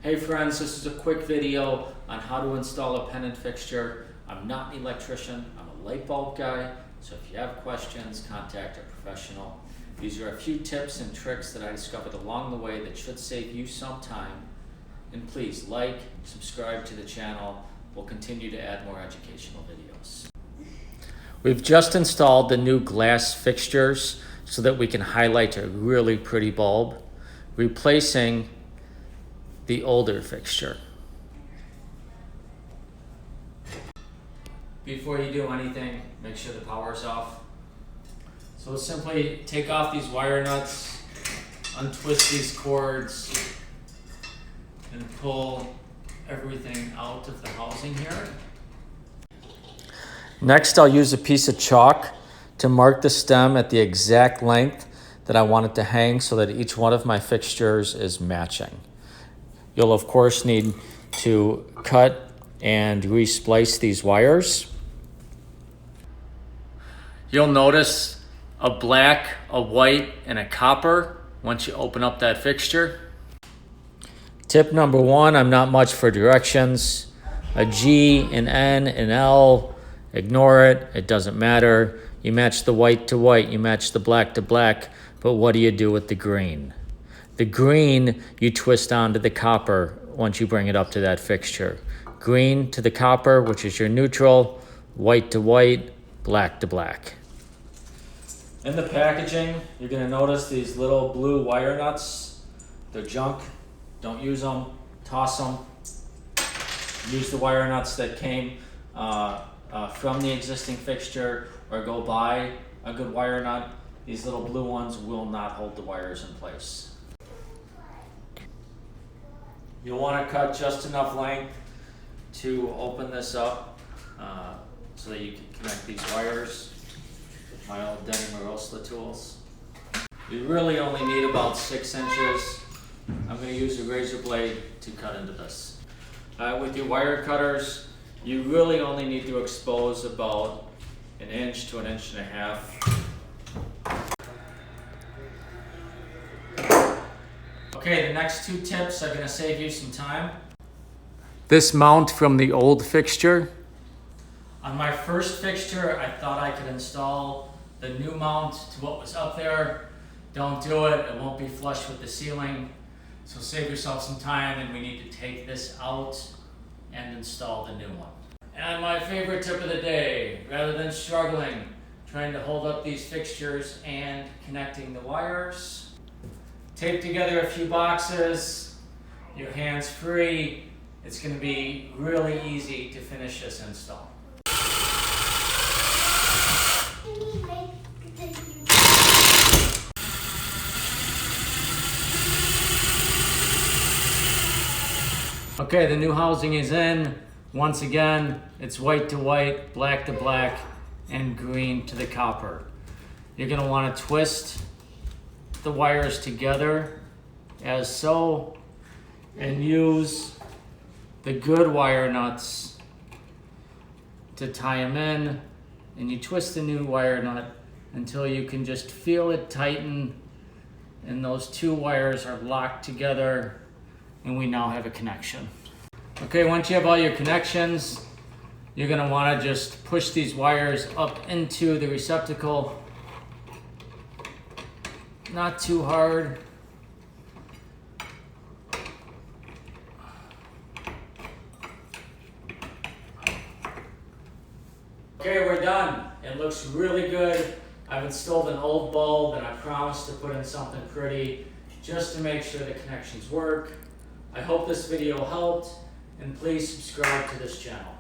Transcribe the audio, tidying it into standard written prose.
Hey friends, this is a quick video on how to install a pendant fixture. I'm not an electrician, I'm a light bulb guy, so if you have questions, contact a professional. These are a few tips and tricks that I discovered along the way that should save you some time. And please like, subscribe to the channel. We'll continue to add more educational videos. We've just installed the new glass fixtures so that we can highlight a really pretty bulb, replacing the older fixture. Before you do anything, make sure the power's off. So simply take off these wire nuts, untwist these cords, and pull everything out of the housing here. Next, I'll use a piece of chalk to mark the stem at the exact length that I want it to hang so that each one of my fixtures is matching. You'll of course need to cut and re-splice these wires. You'll notice a black, a white, and a copper once you open up that fixture. Tip number one, I'm not much for directions. A G, an N, an L, ignore it, it doesn't matter. You match the white to white, you match the black to black, but what do you do with the green? The green you twist onto the copper once you bring it up to that fixture. Green to the copper, which is your neutral, white to white, black to black. In the packaging, you're gonna notice these little blue wire nuts. They're junk, don't use them, toss them. Use the wire nuts that came from the existing fixture, or go buy a good wire nut. These little blue ones will not hold the wires in place. You'll want to cut just enough length to open this up so that you can connect these wires with my old Denny Marosla tools. You really only need about 6 inches. I'm going to use a razor blade to cut into this. With your wire cutters, you really only need to expose about 1 inch to 1.5 inches. Okay, the next 2 tips are going to save you some time. This mount from the old fixture. On my first fixture, I thought I could install the new mount to what was up there. Don't do it, it won't be flush with the ceiling. So save yourself some time, and we need to take this out and install the new one. And my favorite tip of the day, rather than struggling, trying to hold up these fixtures and connecting the wires, tape together a few boxes, your hands free. It's going to be really easy to finish this install. Okay, the new housing is in. Once again, it's white to white, black to black, and green to the copper. You're going to want to twist the wires together as so, and use the good wire nuts to tie them in, and you twist the new wire nut until you can just feel it tighten, and those 2 wires are locked together, and we now have a connection. Okay, once you have all your connections, you're going to want to just push these wires up into the receptacle. Not too hard. Okay, we're done. It looks really good. I've installed an old bulb, and I promised to put in something pretty just to make sure the connections work. I hope this video helped, and please subscribe to this channel.